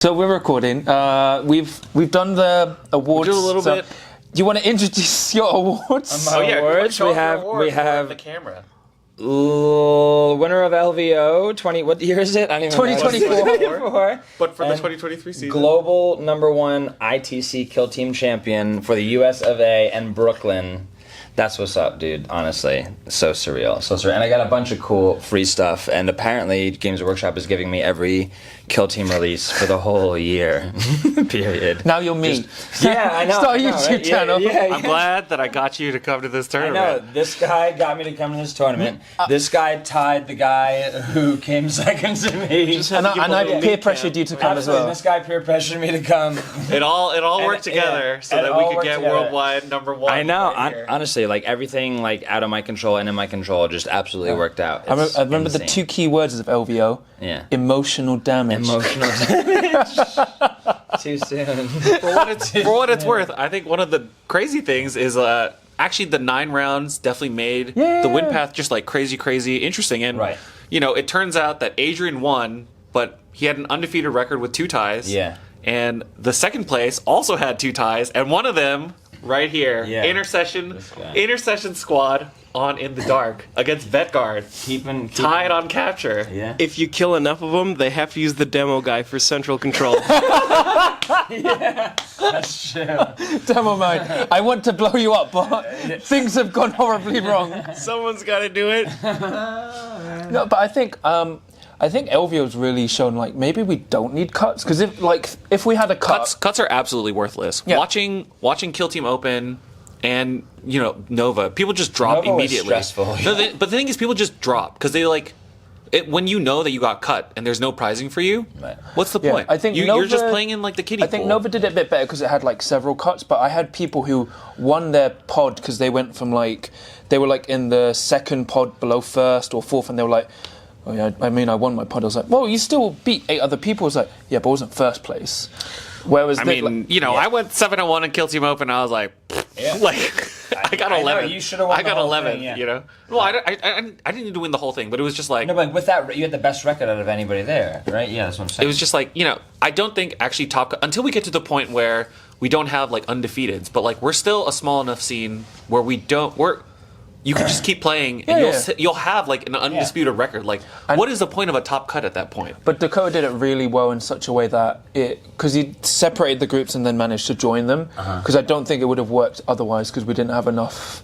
So we're recording. We've done the awards. We'll do a little bit. Do you want to introduce your awards? Awards. We have the camera. Winner of LVO 20. What year is it? I don't even know. 2024. But for the 2023 season. Global #1 ITC Kill Team Champion for the US of A and Brooklyn. That's what's up, dude. Honestly, so surreal, so surreal. And I got a bunch of cool free stuff. And apparently, Games Workshop is giving me every Kill Team release for the whole year. Period. Now you're me. Yeah, I know. Start a I know, YouTube right? channel. Yeah. I'm glad that I got you to come to this I tournament. know. This guy got me to come to this tournament. This guy tied the guy who came second to me. And I peer pressured you to come as well. This guy peer pressured me to come. It all worked together so it that we all could worked get together. worldwide #1. I know. right here. Honestly, like everything, like out of my control and in my control, just absolutely worked out. I It's remember the insane. two key words of LVO. Yeah. Emotional damage. Emotional damage. Too soon. For what it's worth, I think one of the crazy things is actually the 9 rounds definitely made the win path just like crazy interesting. And Right. you know, it turns out that Adrian won, but he had an undefeated record with 2 ties. Yeah. And the second place also had 2 ties, and one of them right here, Yeah. intercession squad on In the Dark against Vetguard, Keeping tied on capture. Yeah. If you kill enough of them, they have to use the demo guy for central control. That's true. Demo mode. I want to blow you up, but things have gone horribly wrong. Someone's got to do it. No, but I think LVO's really shown like maybe we don't need cuts because if we had a cut, Cuts are absolutely worthless. Yeah. Watching Kill Team Open and Nova, people just drop Nova was immediately. stressful. No, but the thing is, people just drop because they like it when you know that you got cut and there's no pricing for you. Right. What's the Yeah, point? I think you're just Nova- playing in like the kiddie I think pool. Nova did it a bit better because it had like several cuts, but I had people who won their pod because they went from they were like in the second pod below first or fourth, and they were like, oh yeah, I mean I won my pod. I was like, well, you still beat 8 other people. I was like, yeah, but I wasn't first place. Whereas I mean, I went 7-1 in Kill Team Open. I was like, I got 11. I know, you should've won I the got whole 11. thing, yeah. Well, I didn't need to win the whole thing, but it was just like No, but with that, you had the best record out of anybody there, right? Yeah, that's what I'm saying. it was just like I don't think actually until we get to the point where we don't have like undefeateds, but like we're still a small enough scene where you can just keep playing and you'll have like an undisputed record. Like, what is the point of a top cut at that point? But Dakota did it really well in such a way that because he separated the groups and then managed to join them. Because I don't think it would have worked otherwise because we didn't have enough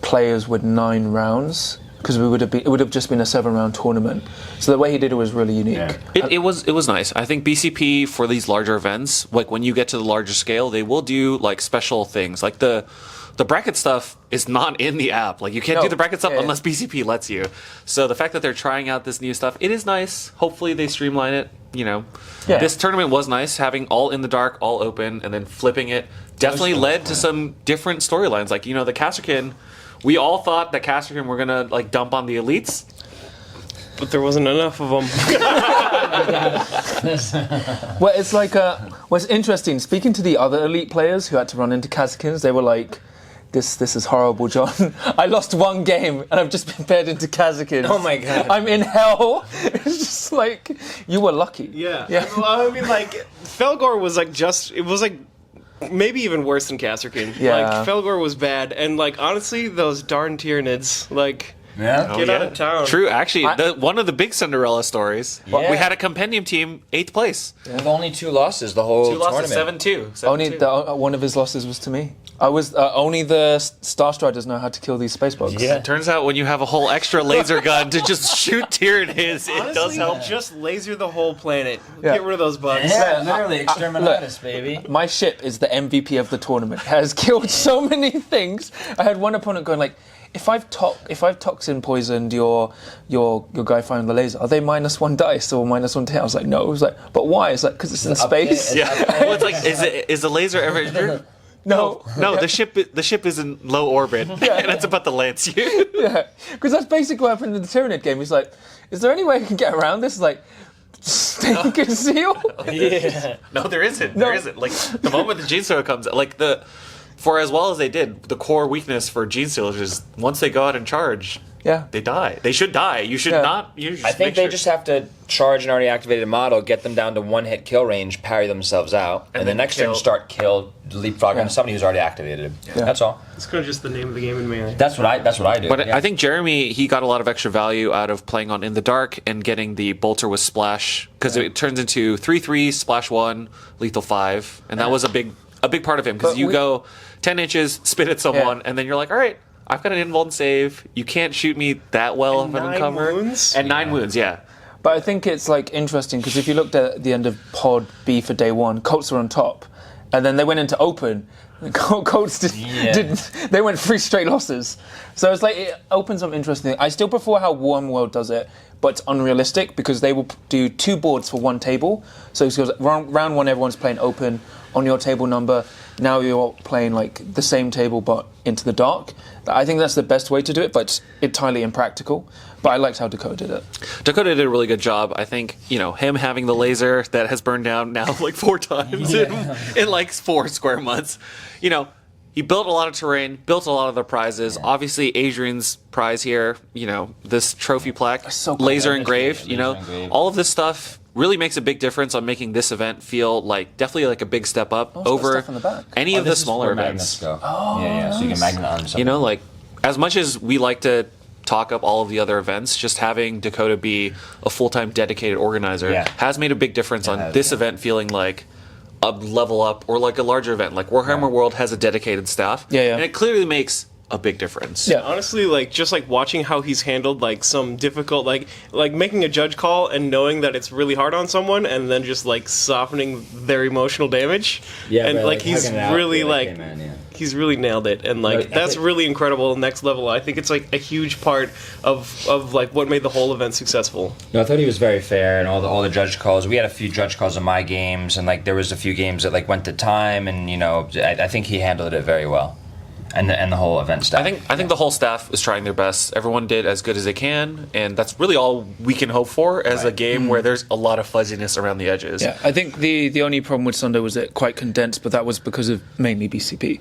players with 9 rounds. Because it would have just been a 7-round tournament. So the way he did it was really unique. Yeah. It was nice. I think BCP for these larger events, like when you get to the larger scale, they will do like special things. Like the bracket stuff is not in the app. Like you can't do the bracket stuff unless BCP lets you. So the fact that they're trying out this new stuff, it is nice. Hopefully they streamline it. This tournament was nice, having all In the Dark, all open, and then flipping it. Definitely led to some different storylines. Like the Casterkin. We all thought that Casterkin were gonna like dump on the elites. But there wasn't enough of them. Well, it's like what's interesting. Speaking to the other elite players who had to run into Kazakins, they were like, "This is horrible, John. I lost 1 game and I've just been paired into Kazakins. Oh my God. I'm in hell." It's just like you were lucky. Yeah. Well, I mean, like, Felgor was like it was like maybe even worse than Casterkin. Yeah. Like, Felgor was bad. And, like, honestly, those darn Tyranids, like, Yeah. get out of town. True, actually, one of the big Cinderella stories. Yeah. We had a compendium team 8th place. With only 2 losses the whole 2 losses, tournament. 7-2. Only one of his losses was to me. I was only the Star Striders know how to kill these space bugs. Yeah. It turns out when you have a whole extra laser gun to just shoot Tyranids, it does Honestly, help. just laser the whole planet. Yeah. Get rid of those bugs. Yeah, literally exterminatus, baby. My ship is the MVP of the tournament. It has killed so many things. I had one opponent going like, if I've toxin poisoned your guy firing the laser, are they -1 dice or -1 hit? I was like, no. I was like, but why? It's like because it's in space. Yeah. Well, it's like, is the laser ever injured? No. No, the ship is in low orbit, and it's about to lance you. Yeah, because that's basically what happened in the Tyranid game. He's like, is there any way I can get around this? It's like, stay concealed. Yeah. No, there isn't. There isn't. Like the moment the Gene Stealer comes, like for as well as they did, the core weakness for Gene Stealers is once they go out and charge, Yeah. they die. They should die. You should Yeah. not. You I think they just have to charge an already activated model, get them down to 1-hit kill range, parry themselves out, and the then next kill. turn start kill, leapfrog Yeah. into somebody who's already activated. Yeah. That's all. It's kind of just the name of the game in Melee. That's what I do. But yeah. I think Jeremy, he got a lot of extra value out of playing on In the Dark and getting the bolter with splash, because it turns into 3/3, splash 1, lethal 5, and that was a big part of him, because But you we- go 10 inches, spit at someone, Yeah. and then you're like, all right, I've got an invuln save. You can't shoot me that well And if I'm in 9 cover. wounds? And 9 wounds, yeah. But I think it's like interesting because if you looked at the end of Pod B for day one, Colts were on top, and then they went into open. And Colts didn't. They went 3 straight losses. So it's like it opens up interesting. I still prefer how Warm World does it, but it's unrealistic because they will do 2 boards for 1 table. So it goes round 1, everyone's playing open on your table number. Now you're playing like the same table but into the dark. I think that's the best way to do it, but it's entirely impractical. But I liked how Dakota did it. Dakota did a really good job. I think, him having the laser that has burned down now like 4 times in like 4 square months. He built a lot of terrain, built a lot of the prizes. Yeah. Obviously, Adrian's prize here, this trophy plaque, so cool. laser engraved, Laser engraved. all of this stuff really makes a big difference on making this event feel definitely like a big step up over stuff on the back. any of the this is smaller where events. magnets go. Yeah. So you can magnet on something. As much as we like to talk up all of the other events, just having Dakota be a full-time dedicated organizer has made a big difference on this event feeling like a level up or like a larger event. Like Warhammer World has a dedicated staff, and it clearly makes a big difference. Yeah, honestly, just watching how he's handled some difficult like making a judge call and knowing that it's really hard on someone, and then just softening their emotional damage. Yeah, and but, he's really hey, man, he's really nailed it, and that's really incredible. Next level. I think it's a huge part of what made the whole event successful. No, I thought he was very fair, and all the judge calls. We had a few judge calls in my games, and there was a few games that went to time, and I think he handled it very well. And the whole event staff. I think the whole staff is trying their best. Everyone did as good as they can, and that's really all we can hope for as a game where there's a lot of fuzziness around the edges. Yeah, I think the only problem with Sunday was it quite condensed, but that was because of mainly BCP.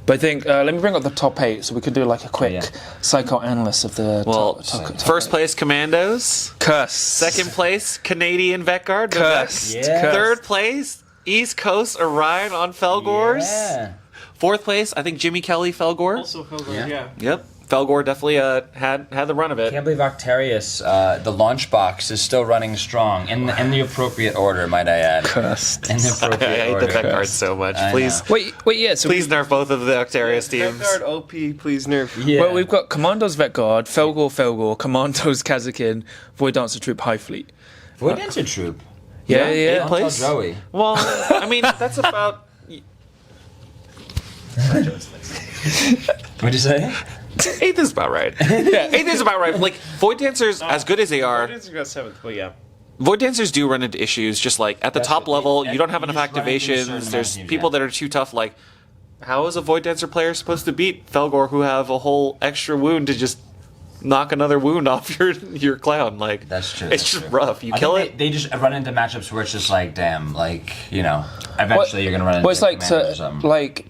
But I think let me bring up the top 8 so we could do a quick psychoanalysis of the top first 8. place Commandos, Curse. Second place Canadian Vetguard, Curse. Yeah. Third place East Coast Orion on Felgors. Yeah. 4th place, I think Jimmy Kelly Felgor. Also, Felgor, yeah. Yep. Felgor definitely had the run of it. Can't believe Octarius, the launch box, is still running strong in the appropriate order, might I add. Cursed. In the appropriate I hate order. the Vetguard so much. I Please, know. Wait, yeah. So please nerf both of the Octarius teams. Vanguard OP, please nerf. Yeah. well, we've got Commandos Vetguard, Felgor, Commandos Kazakin, Void Dancer Troop High Fleet. Void Dancer Troop. Yeah. Eighth Don't tell place. Joey. Well, I mean that's about. What'd you say? 8th is about right. Yeah, 8th is about right. Void Dancers, as good as they are, It's got 7th, but yeah. Void Dancers do run into issues. Just at the top level, you don't have you enough just run into a certain activations. amount There's of teams, people that are too tough. How is a Void Dancer player supposed to beat Felgor, who have a whole extra wound to just knock another wound off your clown? That's true. It's just rough. You kill it. They just run into matchups where it's just damn, eventually you're gonna run into. Well, it's Commander or something.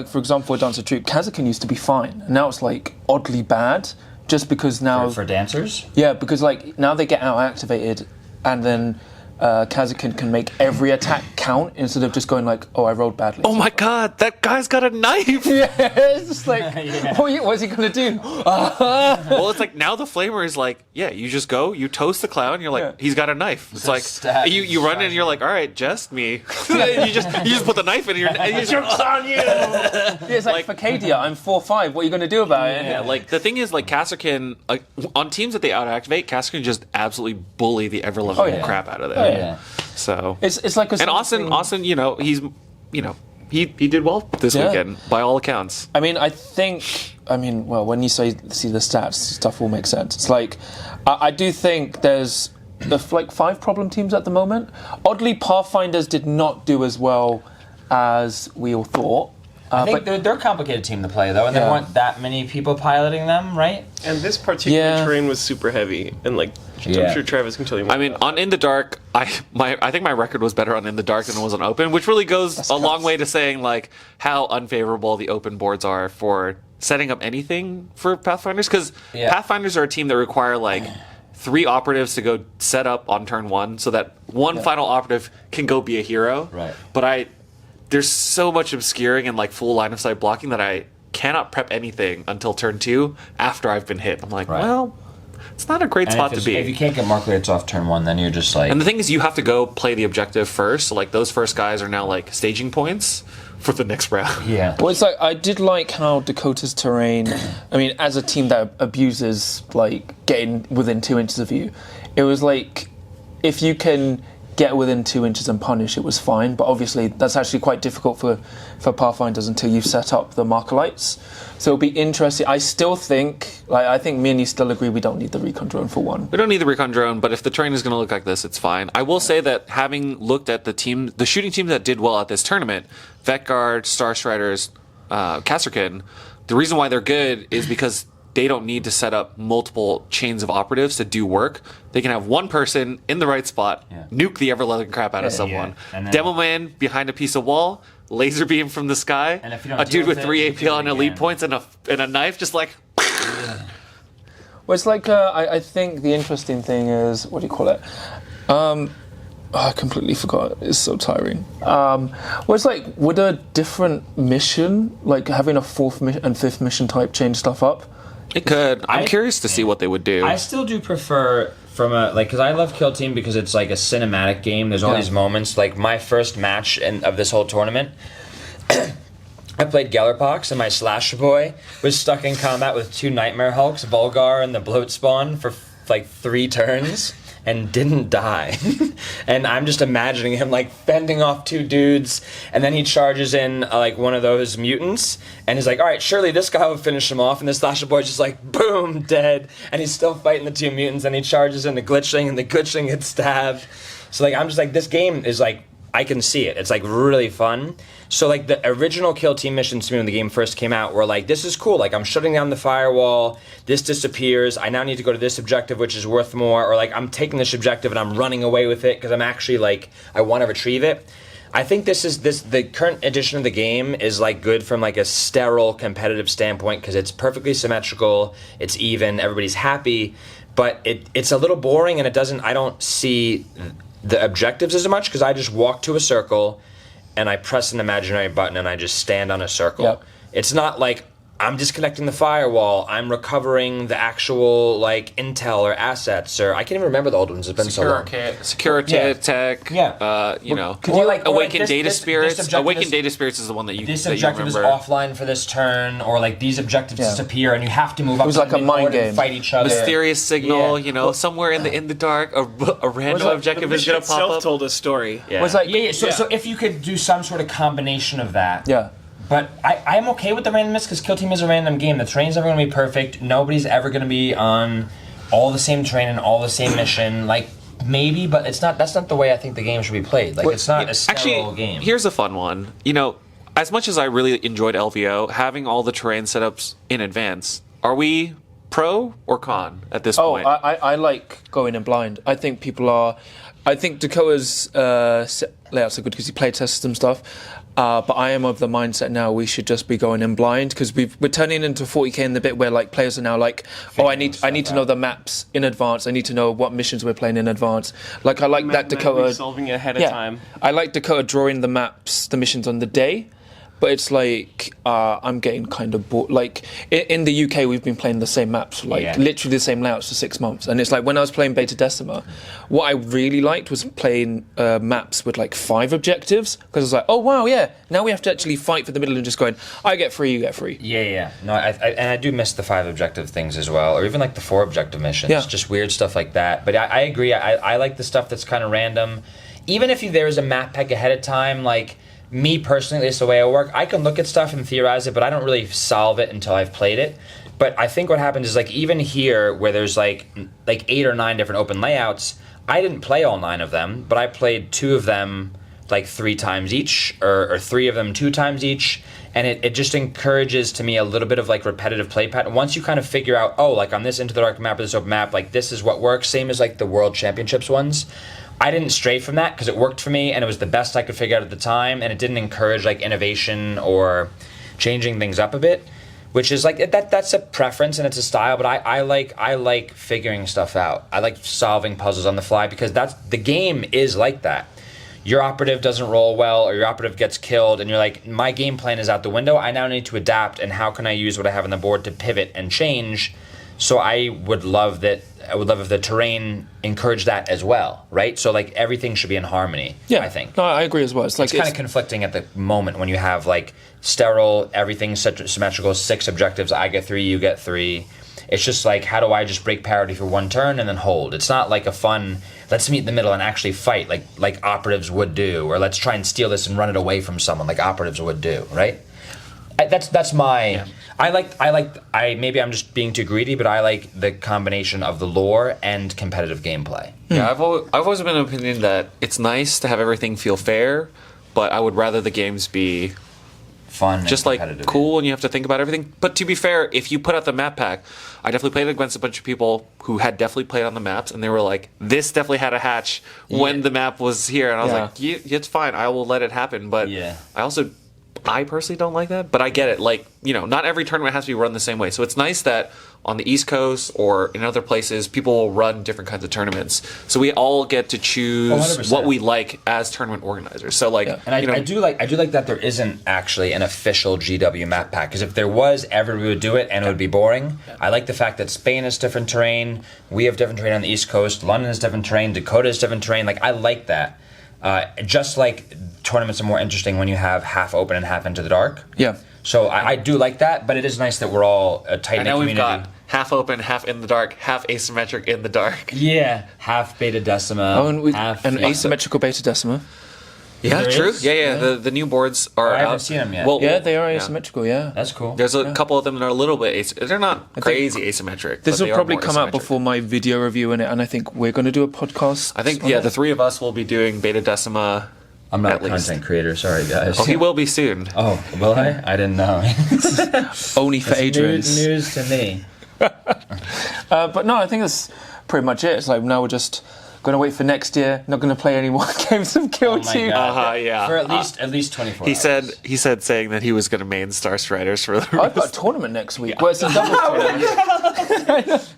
for example, Void Dancer Troop Kazakin used to be fine, and now it's oddly bad, just because now for dancers. Yeah, because now they get out activated, and then Kazakin can make every attack count instead of just going I rolled badly. Oh my god, that guy's got a knife! Yeah, it's just Yeah. what's he gonna do? Well, it's now the flamer is you just go, you toast the clown, you're he's got a knife. It's stab- you run in and you're all right, just me. you just put the knife in your and you jumps on you. Yeah, it's for Cadia, I'm 4/5. What are you gonna do about it? Yeah, the thing is, Kazakin, on teams that they out-activate, Kazakin just absolutely bully the ever-loving crap out of them. Yeah. So It's like a and Austin, he's he did well this weekend by all accounts. I mean, well, when you see the stats, stuff will make sense. It's I do think there's 5 problem teams at the moment. Oddly, Pathfinders did not do as well as we all thought. I think they're a complicated team to play, though, and there weren't that many people piloting them, right? And this particular terrain was super heavy, and I'm sure Travis can tell you more. I mean, on In the Dark, I think my record was better on In the Dark than it was on Open, which really goes a long way to saying how unfavorable the open boards are for setting up anything for Pathfinders, because Pathfinders are a team that require like 3 operatives to go set up on turn 1 so that one final operative can go be a hero. Right. But there's so much obscuring and like full line of sight blocking that I cannot prep anything until turn 2 after I've been hit. I'm like, well, it's not a great spot to be. If you can't get mark rates off turn 1, then you're just like... And the thing is, you have to go play the objective first. So like those first guys are now like staging points for the next round. Yeah. Well, it's like, I did like how Dakota's terrain, I mean, as a team that abuses like getting within 2 inches of you, it was like, if you can get within 2 inches and punish, it was fine. But obviously, that's actually quite difficult for Pathfinders until you've set up the marker lights. So it'll be interesting. I still think, like, I think me and you still agree we don't need the recon drone for 1. We don't need the recon drone, but if the terrain is going to look like this, it's fine. I will say that having looked at the shooting teams that did well at this tournament, Vetguard, Star Striders, Kasserkin, the reason why they're good is because they don't need to set up multiple chains of operatives to do work. They can have one person in the right spot, nuke the ever-loving crap out of someone. Yeah. Demo man behind a piece of wall, laser beam from the sky, and if you don't a dude with 3 APL and elite again. points and a knife, just like... Well, it's like, I think the interesting thing is, what do you call it? I completely forgot. It's so tiring. Well, it's like, would a different mission, like having a 4th and 5th mission type, change stuff up? It could. I'm curious to see what they would do. I still do prefer from a because I love Kill Team because it's like a cinematic game. There's all these moments. Like my first match of this whole tournament, I played Gellerpox and my Slasher Boy was stuck in combat with 2 Nightmare Hulks, Volgar and the Bloat Spawn for like 3 turns and didn't die. And I'm just imagining him like fending off 2 dudes, and then he charges in like one of those mutants, and he's like, all right, surely this guy will finish him off, and this Slasher Boy's just like, boom, dead, and he's still fighting the 2 mutants, and he charges in the Glitchling, and the Glitchling gets stabbed. So like, I'm just like, this game is like, I can see it. It's like really fun. So like the original Kill Team missions to me when the game first came out were like, this is cool. Like I'm shutting down the firewall. This disappears. I now need to go to this objective, which is worth more. Or like I'm taking this objective and I'm running away with it because I'm actually like, I want to retrieve it. I think the current edition of the game is like good from like a sterile competitive standpoint because it's perfectly symmetrical. It's even. Everybody's happy. But it's a little boring and I don't see the objectives as much because I just walk to a circle and I press an imaginary button and I just stand on a circle. Yep. It's not like I'm disconnecting the firewall, I'm recovering the actual like intel or assets, or I can't even remember the old ones. It's been so long. Security Tech. Yeah. You know. Or like Awakened Data this Spirits. objective Awakened Data Spirits is the one that you This that you objective is remember. offline for this turn, or like these objectives disappear and you have to move up was to like a the mind board and game. fight each other. Mysterious signal, Yeah. you know, somewhere in the dark, a random objective The is mission going to pop itself up. told a story. Yeah. Was like- So if you could do some sort of combination of that. Yeah. But I'm okay with the randomness because Kill Team is a random game. The terrain's never going to be perfect. Nobody's ever going to be on all the same terrain and all the same mission. Like, maybe, but it's not. That's not the way I think the game should be played. Like, it's not a sterile game. Here's a fun one. You know, as much as I really enjoyed LVO, having all the terrain setups in advance, are we pro or con at this point? I like going in blind. I think people are... I think Dakota's layouts are good because he play tested some stuff. But I am of the mindset now we should just be going in blind because we're turning into 40k in the bit where like players are now like, oh, I need to know the maps in advance. I need to know what missions we're playing in advance. Like I like that Dakota solving it ahead of time. I like Dakota drawing the maps, the missions on the day. But it's like I'm getting kind of bored. Like in the UK, we've been playing the same maps, like literally the same layouts for 6 months. And it's like when I was playing Beta Decima, what I really liked was playing maps with like 5 objectives because it's like, oh wow, yeah, now we have to actually fight for the middle and just going, I get free, you get free. Yeah. No, and I do miss the 5 objective things as well, or even like the 4 objective missions, just weird stuff like that. But I agree. I like the stuff that's kind of random, even if there is a map pack ahead of time, like. Me personally, at least the way I work, I can look at stuff and theorize it, but I don't really solve it until I've played it. But I think what happens is like even here where there's like 8 or 9 different open layouts, I didn't play all 9 of them, but I played 2 of them like 3 times each, or 3 of them 2 times each, and it just encourages to me a little bit of like repetitive play pattern. Once you kind of figure out, oh, like on this Into the Dark map or this open map, like this is what works, same as like the World Championships ones. I didn't stray from that because it worked for me and it was the best I could figure out at the time, and it didn't encourage like innovation or changing things up a bit. which is like that's a preference and it's a style, but I like figuring stuff out. I like solving puzzles on the fly because the game is like that. Your operative doesn't roll well, or your operative gets killed, and you're like, my game plan is out the window. I now need to adapt, and how can I use what I have on the board to pivot and change? So I would love if the terrain encouraged that as well, right? So like everything should be in harmony. Yeah, I think. No, I agree as well. It's like kind of conflicting at the moment when you have like sterile, everything symmetrical, 6 objectives. I get 3, you get 3. It's just like, how do I just break parity for one turn and then hold? It's not like a fun, let's meet in the middle and actually fight like operatives would do, or let's try and steal this and run it away from someone like operatives would do, right? That's my. Yeah. I maybe I'm just being too greedy, but I like the combination of the lore and competitive gameplay. Yeah, I've always been of the opinion that it's nice to have everything feel fair, but I would rather the games be fun, just like cool, and you have to think about everything. But to be fair, if you put out the map pack, I definitely played against a bunch of people who had definitely played on the maps, and they were like, "This definitely had a hatch when the map was here," and I was like, yeah, "It's fine, I will let it happen." But I personally don't like that, but I get it. Like, not every tournament has to be run the same way. So it's nice that on the East Coast or in other places, people will run different kinds of tournaments. So we all get to choose 100%. What we like as tournament organizers. So like, and I do like that there isn't actually an official GW map pack, because if there was, everybody would do it and it would be boring. I like the fact that Spain has different terrain, we have different terrain on the East Coast, London has different terrain, Dakota has different terrain. Like, I like that. Just like tournaments are more interesting when you have half open and half into the dark. Yeah. So I do like that, but it is nice that we're all a tight-knit community. We've got half open, half in the dark, half asymmetric in the dark. Yeah, half beta decima. Oh, and asymmetrical beta decima. Yeah, true. Yeah. The new boards are out. I haven't seen them yet. Well, yeah, they are asymmetrical. Yeah, that's cool. There's a couple of them that are a little bit. They're not crazy asymmetric. This will probably come out before my video review in it, and I think we're going to do a podcast. I think the 3 of us will be doing beta decima. I'm not a content creator. Sorry, guys. Oh, he will be soon. Oh, will I? I didn't know. Only for Adrian. News to me. But no, I think that's pretty much it. It's like now we're just going to wait for next year. Not going to play any more games of Kill Team. Yeah. For at least 24 hours. He said saying that he was going to main Star Striders for the I've got a tournament next week. Well, it's a doubles tournament.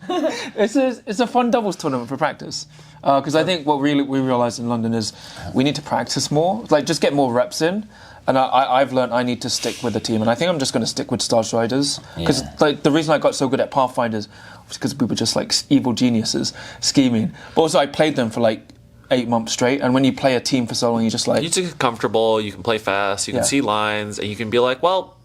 It's a fun doubles tournament for practice. Because I think what we realised in London is we need to practice more. Like, just get more reps in. And I've learned I need to stick with the team. And I think I'm just going to stick with Star Striders. Because like the reason I got so good at Pathfinders was because we were just like evil geniuses scheming. But also I played them for like 8 months straight. And when you play a team for so long, you just like... You just get comfortable, you can play fast, you can see lines, and you can be like, well,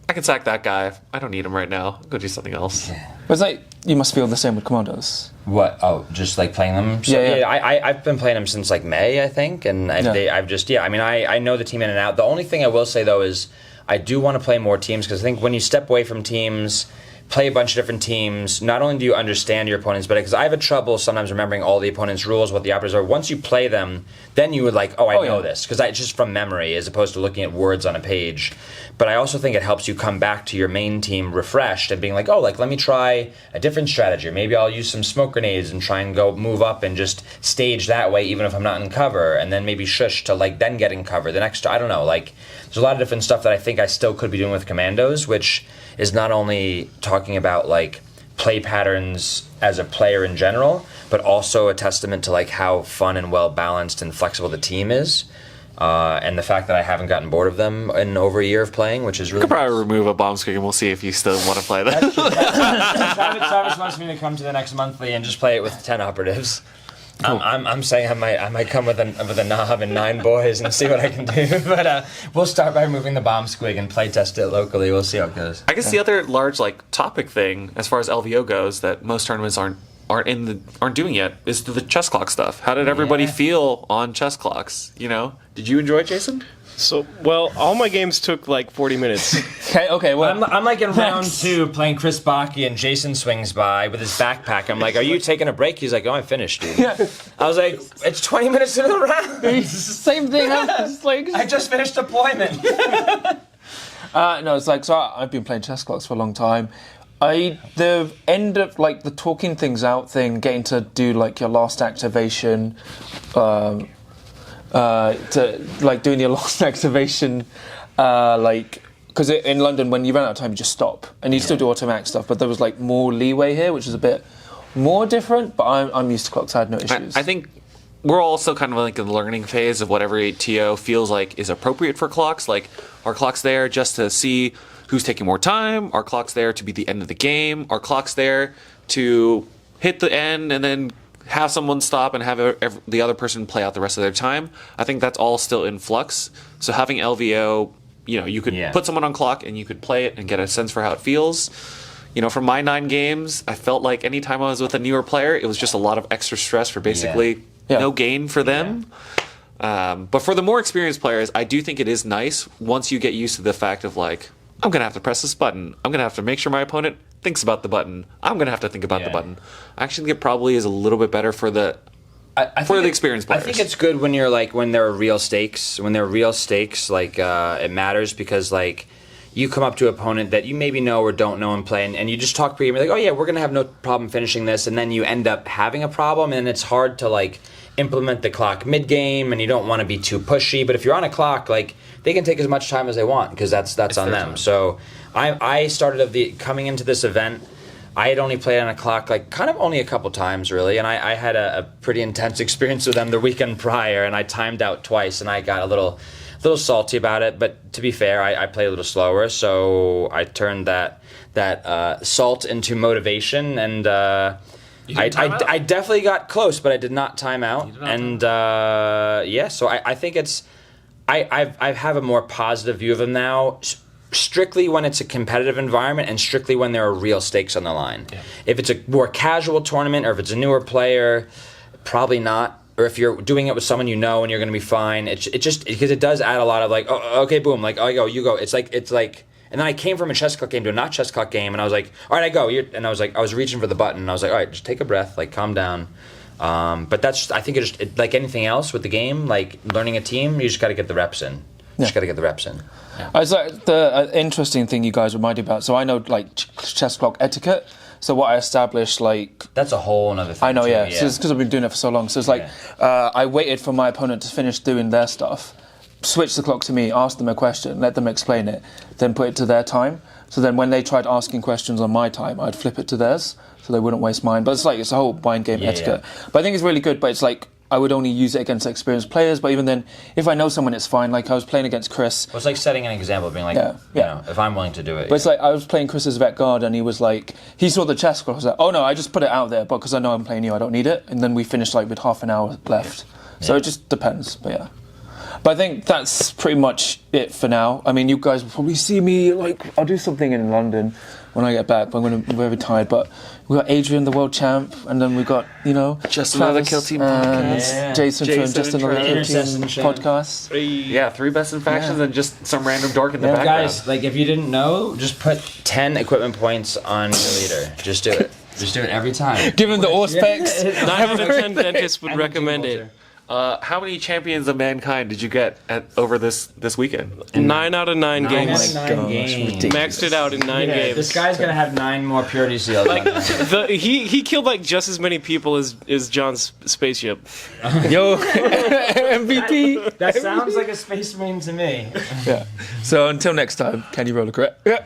I can sack that guy. I don't need him right now. I'll go do something else. But it's like, you must feel the same with Commandos. What? Oh, just like playing them? So, I've been playing them since like May, I think. And I know the team in and out. The only thing I will say, though, is I do want to play more teams, because I think when you step away from teams, play a bunch of different teams, not only do you understand your opponents better, because I have a trouble sometimes remembering all the opponents' rules, what the operators are. Once you play them, then you would like, I know this, because it's just from memory as opposed to looking at words on a page. But I also think it helps you come back to your main team refreshed and being like, let me try a different strategy. Or maybe I'll use some smoke grenades and try and go move up and just stage that way, even if I'm not in cover, and then maybe shush to like then get in cover. The next, I don't know, like there's a lot of different stuff that I think I still could be doing with Commandos, which is not only talking about like play patterns as a player in general, but also a testament to like how fun and well balanced and flexible the team is. And the fact that I haven't gotten bored of them in over a year of playing, which is really... You could probably remove a bomb squig and we'll see if you still want to play that. Travis wants me to come to the next monthly and just play it with 10 operatives. Cool. I'm saying I might come with a knob and 9 boys and see what I can do. But we'll start by removing the bomb squig and play test it locally. We'll see how it goes. I guess the other large like topic thing as far as LVO goes that most tournaments aren't doing yet is the chess clock stuff. How did everybody feel on chess clocks? Did you enjoy it, Jason? So, all my games took like 40 minutes. Okay, well... I'm like in round 2 playing Chris Baki, and Jason swings by with his backpack. I'm like, are you taking a break? He's like, I'm finished, dude. Yeah. I was like, it's 20 minutes into the round. Same thing happens. Like... I just finished deployment. No, it's like, so I've been playing chess clocks for a long time. The end of like the talking things out thing, getting to do like your last activation, to like doing your last activation, like because in London, when you run out of time, you just stop, and you still do automatic stuff. But there was like more leeway here, which is a bit more different. But I'm used to clocks. I had no issues. I think we're also kind of like in the learning phase of what every TO feels like is appropriate for clocks. Like, are clocks there just to see who's taking more time? Are clocks there to be the end of the game? Are clocks there to hit the end and then have someone stop and have the other person play out the rest of their time? I think that's all still in flux. So having LVO, you could put someone on clock and you could play it and get a sense for how it feels. From my 9 games, I felt like anytime I was with a newer player, it was just a lot of extra stress for basically no gain for them. But for the more experienced players, I do think it is nice once you get used to the fact of like, I'm going to have to press this button. I'm going to have to make sure my opponent thinks about the button. I'm going to have to think about the button. I actually think it probably is a little bit better for the experienced players. I think it's good when when there are real stakes. When there are real stakes, it matters because you come up to an opponent that you maybe know or don't know and play, and you just talk pre-game. You're like, oh yeah, we're going to have no problem finishing this, and then you end up having a problem, and it's hard to implement the clock mid-game, and you don't want to be too pushy. But if you're on a clock, they can take as much time as they want because that's on them. Time. So I started coming into this event. I had only played on a clock kind of only a couple times really, and I had a pretty intense experience with them the weekend prior, and I timed out twice, and I got a little salty about it. But to be fair, I played a little slower, so I turned that salt into motivation, and I definitely got close, but I did not time out. And so I think I have a more positive view of them now. Strictly when it's a competitive environment and strictly when there are real stakes on the line. Yeah. If it's a more casual tournament or if it's a newer player, probably not. Or if you're doing it with someone and you're going to be fine, it just because it does add a lot of okay, boom, I go, you go. It's like, and then I came from a chess clock game to a not chess clock game, and I was like, all right, I go. And I was reaching for the button, and I was like, all right, just take a breath, calm down. But I think it's like anything else with the game, learning a team, you just got to get the reps in. Just got to get the reps in. Yeah. It's the interesting thing you guys reminded about. So I know chess clock etiquette. So what I established that's a whole other thing. I know, yeah. So it's because I've been doing it for so long. So it's I waited for my opponent to finish doing their stuff, switch the clock to me, ask them a question, let them explain it, then put it to their time. So then when they tried asking questions on my time, I'd flip it to theirs so they wouldn't waste mine. But it's a whole mind game etiquette. Yeah. But I think it's really good. But it's I would only use it against experienced players, but even then, if I know someone, it's fine. I was playing against Chris. Well, it's like setting an example, being if I'm willing to do it. But it's I was playing Chris's vet guard, and he was he saw the chess clock. I was like, oh no, I just put it out there, but because I know I'm playing you, I don't need it. And then we finished with half an hour left. Yeah. So it just depends, but yeah. But I think that's pretty much it for now. I mean, you guys will probably see me, I'll do something in London when I get back, but I'm going to be very tired. But we've got Adrian, the world champ, and then we've got, Just Another Kill Team podcast. Jason from Just Another Kill Team podcast. Yeah, 3 best in factions and just some random dork in the background. Guys, if you didn't know, just put 10 equipment points on your leader. Just do it. Just do it every time. Give him the ore specs. 9 out of 10 dentists would recommend it. How many champions of mankind did you get over this weekend? 9 out of 9 games. 9 games. Maxed it out in 9 games. This guy's gonna have 9 more purity seals. He killed just as many people as John's spaceship. Yo, MVP. That sounds like a space marine to me. Yeah. So until next time, can you roll a crit? Yeah.